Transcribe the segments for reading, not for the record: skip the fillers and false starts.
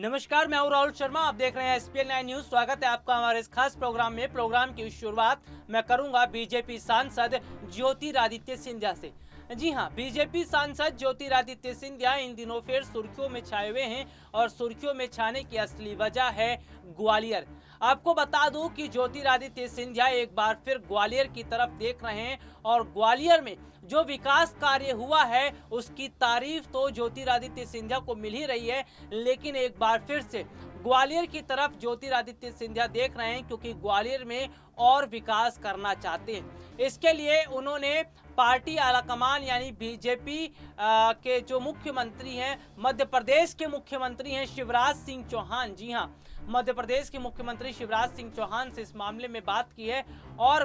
नमस्कार, मैं हूं राहुल शर्मा। आप देख रहे हैं SPL 9 न्यूज। स्वागत है आपका हमारे इस खास प्रोग्राम में। प्रोग्राम की शुरुआत मैं करूंगा बीजेपी सांसद ज्योतिरादित्य सिंधिया से। जी हां, बीजेपी सांसद ज्योतिरादित्य सिंधिया इन दिनों फिर सुर्खियों में छाए हुए हैं और सुर्खियों में छाने की असली वजह है ग्वालियर। आपको बता दूं कि ज्योतिरादित्य सिंधिया एक बार फिर ग्वालियर की तरफ देख रहे हैं और ग्वालियर में जो विकास कार्य हुआ है उसकी तारीफ तो ज्योतिरादित्य सिंधिया को मिल ही रही है, लेकिन एक बार फिर से ग्वालियर की तरफ ज्योतिरादित्य सिंधिया देख रहे हैं क्योंकि ग्वालियर में और विकास करना चाहते हैं। इसके लिए उन्होंने पार्टी आलाकमान यानी बीजेपी के जो मुख्यमंत्री हैं, मध्य प्रदेश के मुख्यमंत्री हैं शिवराज सिंह चौहान, जी हां, मध्य प्रदेश के मुख्यमंत्री शिवराज सिंह चौहान से इस मामले में बात की है। और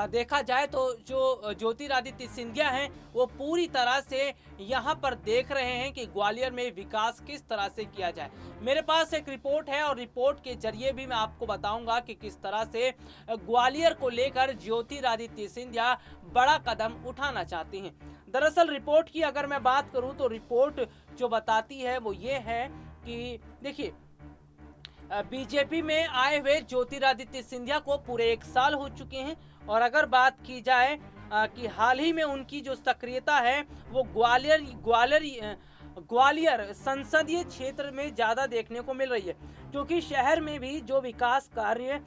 देखा जाए तो जो ज्योतिरादित्य सिंधिया हैं वो पूरी तरह से यहां पर देख रहे हैं कि ग्वालियर में विकास किस तरह से किया जाए। मेरे पास एक रिपोर्ट है और रिपोर्ट के जरिए भी मैं आपको बताऊंगा कि किस तरह से ग्वालियर को लेकर ज्योतिरादित्य सिंधिया बड़ा कदम उठाना चाहते हैं। दरअसल रिपोर्ट की अगर मैं बात करूं तो रिपोर्ट जो बताती है वो ये है कि देखिए, बीजेपी में आए हुए ज्योतिरादित्य सिंधिया को पूरे 1 साल हो चुके हैं। और अगर बात की जाए कि हाल ही में उनकी जो सक्रियता है वो ग्वालियर संसदीय क्षेत्र में ज़्यादा देखने को मिल रही है, क्योंकि शहर में भी जो विकास कार्य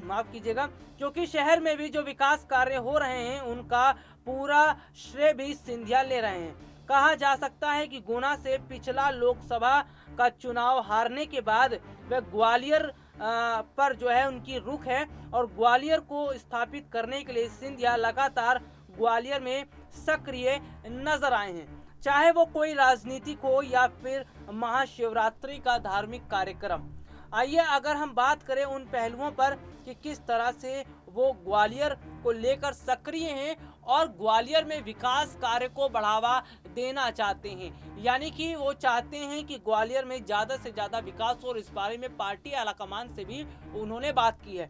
माफ कीजिएगा, क्योंकि शहर में भी जो विकास कार्य हो रहे हैं उनका पूरा श्रेय भी सिंधिया ले रहे हैं। कहा जा सकता है कि गुना से पिछला लोकसभा का चुनाव हारने के बाद वह ग्वालियर पर जो है उनकी रुख है और ग्वालियर को स्थापित करने के लिए सिंधिया लगातार ग्वालियर में सक्रिय नजर आए हैं, चाहे वो कोई राजनीतिक हो या फिर महाशिवरात्रि का धार्मिक कार्यक्रम। आइए अगर हम बात करें उन पहलुओं पर कि किस तरह से वो ग्वालियर को लेकर सक्रिय हैं और ग्वालियर में विकास कार्य को बढ़ावा देना चाहते हैं, यानी कि वो चाहते हैं कि ग्वालियर में ज़्यादा से ज़्यादा विकास हो। और इस बारे में पार्टी आलाकमान से भी उन्होंने बात की है।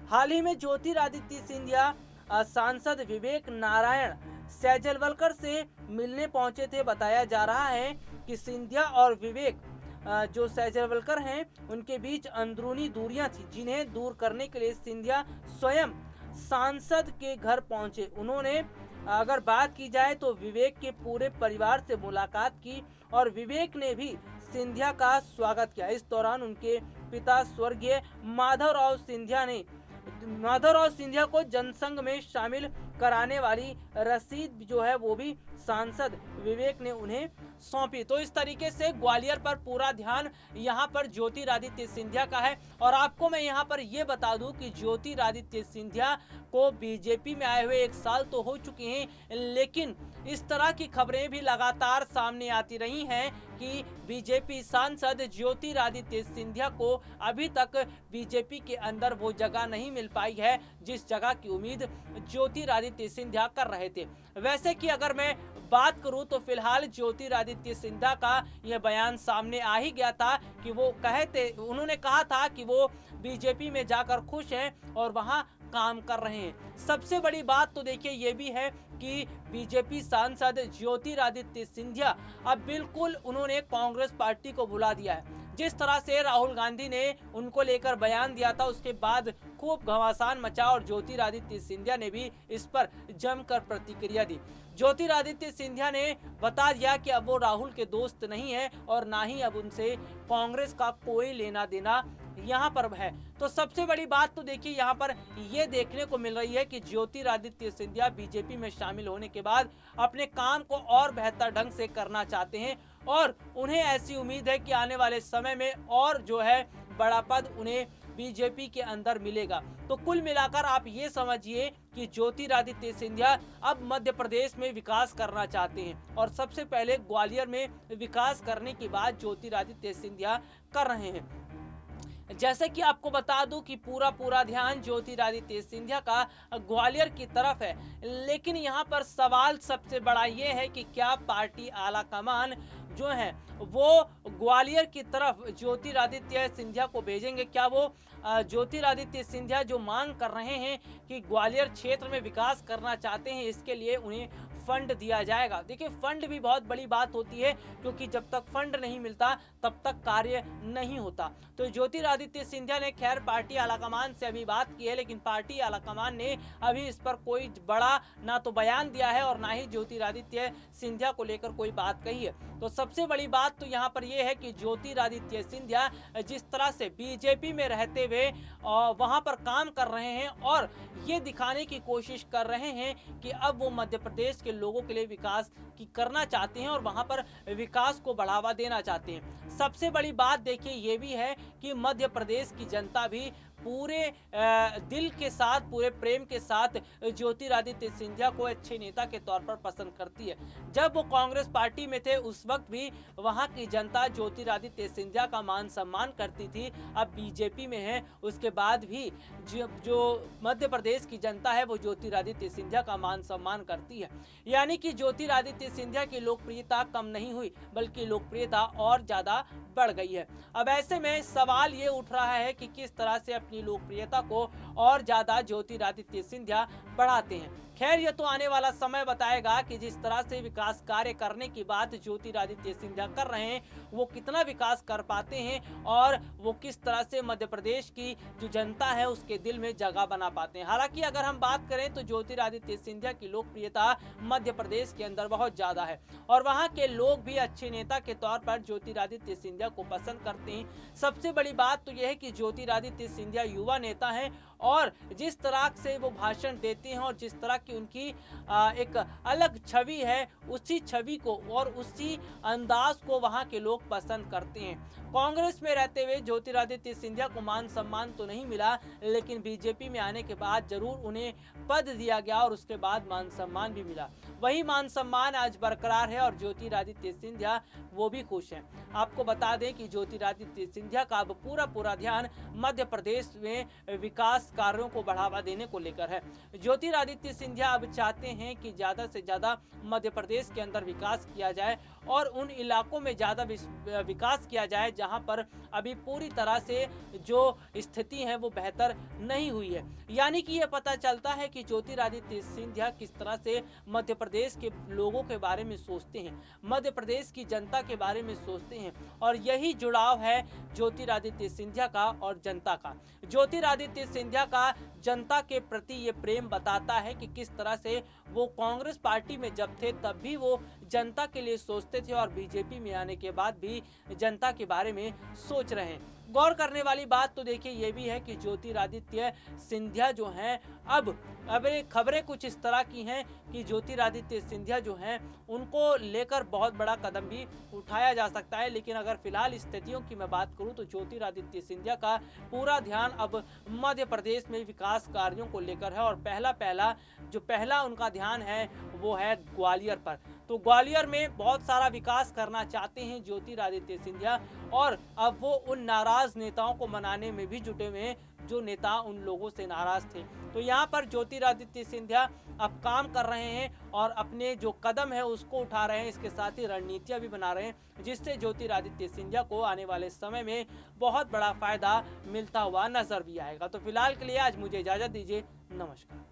हाल ही में ज्योतिरादित्य सिंधिया सांसद विवेक नारायण सैजलवलकर से मिलने पहुंचे थे। बताया जा रहा है कि सिंधिया और विवेक जो सैजलवलकर हैं उनके बीच अंदरूनी दूरियां थी, जिन्हें दूर करने के लिए सिंधिया स्वयं सांसद के घर पहुंचे। उन्होंने अगर बात की जाए तो विवेक के पूरे परिवार से मुलाकात की और विवेक ने भी सिंधिया का स्वागत किया। इस दौरान उनके पिता स्वर्गीय माधवराव सिंधिया को जनसंघ में शामिल कराने वाली रसीद जो है वो भी सांसद विवेक ने उन्हें सौंपी। तो इस तरीके से ग्वालियर पर पूरा ध्यान यहाँ पर ज्योतिरादित्य सिंधिया का है। और आपको मैं यहाँ पर ये बता दूं कि ज्योतिरादित्य सिंधिया को बीजेपी में आए हुए 1 साल तो हो चुके हैं, लेकिन इस तरह की खबरें भी लगातार सामने आती रही हैं कि बीजेपी सांसद ज्योतिरादित्य सिंधिया को अभी तक बीजेपी के अंदर वो जगह नहीं मिल पाई है जिस जगह की उम्मीद ज्योतिरादित्य सिंधिया कर रहे थे। वैसे कि अगर मैं बात करूं तो फिलहाल ज्योतिरादित्य सिंधिया का यह बयान सामने आ ही गया था कि उन्होंने कहा था कि वो बीजेपी में जाकर खुश हैं और वहां काम कर रहे हैं। सबसे बड़ी बात तो देखिए ये भी है कि बीजेपी सांसद ज्योतिरादित्य सिंधिया अब बिल्कुल उन्होंने कांग्रेस पार्टी को भुला दिया है। जिस तरह से राहुल गांधी ने उनको लेकर बयान दिया था उसके बाद खूब घमासान मचा और ज्योतिरादित्य सिंधिया ने भी इस पर जमकर प्रतिक्रिया दी। ज्योतिरादित्य सिंधिया ने बता दिया कि अब वो राहुल के दोस्त नहीं है और ना ही अब उनसे कांग्रेस का कोई लेना देना यहाँ पर है। तो सबसे बड़ी बात तो देखिए यहाँ पर ये देखने को मिल रही है कि ज्योतिरादित्य सिंधिया बीजेपी में शामिल होने के बाद अपने काम को और बेहतर ढंग से करना चाहते हैं और उन्हें ऐसी उम्मीद है कि आने वाले समय में और जो है बड़ा पद उन्हें बीजेपी के अंदर मिलेगा। तो कुल मिलाकर आप ये समझिए कि ज्योतिरादित्य सिंधिया अब मध्य प्रदेश में विकास करना चाहते हैं और सबसे पहले ग्वालियर में विकास करने की बात ज्योतिरादित्य सिंधिया कर रहे हैं। जैसे कि आपको बता दूं कि पूरा ध्यान ज्योतिरादित्य सिंधिया का ग्वालियर की तरफ है, लेकिन यहाँ पर सवाल सबसे बड़ा ये है कि क्या पार्टी आलाकमान जो है वो ग्वालियर की तरफ ज्योतिरादित्य सिंधिया को भेजेंगे? क्या वो ज्योतिरादित्य सिंधिया जो मांग कर रहे हैं कि ग्वालियर क्षेत्र में विकास करना चाहते हैं, इसके लिए उन्हें फंड दिया जाएगा। देखिए फंड भी बहुत बड़ी बात होती है, क्योंकि जब तक फंड नहीं मिलता तब तक कार्य नहीं होता। तो ज्योतिरादित्य सिंधिया ने खैर पार्टी आलाकमान से अभी बात की है, लेकिन पार्टी आलाकमान ने अभी इस पर कोई बड़ा ना तो बयान दिया है और ना ही ज्योतिरादित्य सिंधिया को लेकर कोई बात कही है। तो सबसे बड़ी बात तो यहाँ पर यह है कि ज्योतिरादित्य सिंधिया जिस तरह से बीजेपी में रहते हुए वहां पर काम कर रहे हैं और ये दिखाने की कोशिश कर रहे हैं कि अब वो मध्य प्रदेश के लोगों के लिए विकास की करना चाहते हैं और वहां पर विकास को बढ़ावा देना चाहते हैं। सबसे बड़ी बात देखिए ये भी है कि मध्य प्रदेश की जनता भी पूरे दिल के साथ, पूरे प्रेम के साथ ज्योतिरादित्य सिंधिया को अच्छे नेता के तौर पर पसंद करती है। जब वो कांग्रेस पार्टी में थे उस वक्त भी वहां की जनता ज्योतिरादित्य सिंधिया का मान सम्मान करती थी। अब बीजेपी में है, उसके बाद भी जो मध्य प्रदेश की जनता है वो ज्योतिरादित्य सिंधिया का मान सम्मान करती है। यानी कि ज्योतिरादित्य सिंधिया की लोकप्रियता कम नहीं हुई, बल्कि लोकप्रियता और ज्यादा बढ़ गई है। अब ऐसे में सवाल ये उठ रहा है कि किस तरह से अपनी लोकप्रियता को और ज्यादा ज्योतिरादित्य सिंधिया बढ़ाते हैं। खैर ये तो आने वाला समय बताएगा कि जिस तरह से विकास कार्य करने की बात ज्योतिरादित्य सिंधिया कर रहे हैं वो कितना विकास कर पाते हैं और वो किस तरह से मध्य प्रदेश की जो जनता है उसके दिल में जगह बना पाते हैं। हालांकि अगर हम बात करें तो ज्योतिरादित्य सिंधिया की लोकप्रियता मध्य प्रदेश के अंदर बहुत ज्यादा है और वहां के लोग भी अच्छे नेता के तौर पर ज्योतिरादित्य सिंधिया को पसंद करते हैं। सबसे बड़ी बात तो यह है कि ज्योतिरादित्य सिंधिया युवा नेता हैं और जिस तरह से वो भाषण देते हैं और जिस तरह की उनकी एक अलग छवि है, उसी छवि को और उसी अंदाज को वहां के लोग पसंद करते हैं। कांग्रेस में रहते हुए ज्योतिरादित्य सिंधिया को मान सम्मान तो नहीं मिला, लेकिन बीजेपी में आने के बाद जरूर उन्हें पद दिया गया और उसके बाद मान सम्मान भी मिला। वही मान सम्मान आज बरकरार है और ज्योतिरादित्य सिंधिया वो भी खुश हैं। आपको बता दें कि ज्योतिरादित्य सिंधिया का अब पूरा ध्यान मध्य प्रदेश में विकास कार्यों को बढ़ावा देने को लेकर है। ज्योतिरादित्य सिंधिया अब चाहते हैं कि ज्यादा से ज्यादा मध्य प्रदेश के अंदर विकास किया जाए और उन इलाकों में ज्यादा विकास किया जाए जहां पर अभी पूरी तरह से जो स्थिति है वो बेहतर नहीं हुई है। यानी कि ये पता चलता है कि ज्योतिरादित्य सिंधिया किस तरह से मध्य प्रदेश के लोगों के बारे में सोचते हैं, मध्य प्रदेश की जनता के बारे में सोचते हैं और यही जुड़ाव है ज्योतिरादित्य सिंधिया का और जनता का। ज्योतिरादित्य सिंधिया का जनता के प्रति ये प्रेम बताता है कि किस तरह से वो कांग्रेस पार्टी में जब थे तब भी वो जनता के लिए सोचते थे और बीजेपी में आने के बाद भी जनता के बारे में सोच रहे हैं। गौर करने वाली बात तो देखिए ये भी है कि ज्योतिरादित्य सिंधिया जो हैं अब खबरें कुछ इस तरह की हैं कि ज्योतिरादित्य सिंधिया जो हैं उनको लेकर बहुत बड़ा कदम भी उठाया जा सकता है। लेकिन अगर फिलहाल स्थितियों की मैं बात करूं तो ज्योतिरादित्य सिंधिया का पूरा ध्यान अब मध्य प्रदेश में विकास कार्यों को लेकर है और पहला उनका ध्यान है वो है ग्वालियर पर। तो ग्वालियर में बहुत सारा विकास करना चाहते हैं ज्योतिरादित्य सिंधिया और अब वो उन नाराज नेताओं को मनाने में भी जुटे हुए हैं जो नेता उन लोगों से नाराज थे। तो यहाँ पर ज्योतिरादित्य सिंधिया अब काम कर रहे हैं और अपने जो कदम है उसको उठा रहे हैं, इसके साथ ही रणनीतियां भी बना रहे हैं जिससे ज्योतिरादित्य सिंधिया को आने वाले समय में बहुत बड़ा फायदा मिलता हुआ नजर भी आएगा। तो फिलहाल के लिए आज मुझे इजाजत दीजिए, नमस्कार।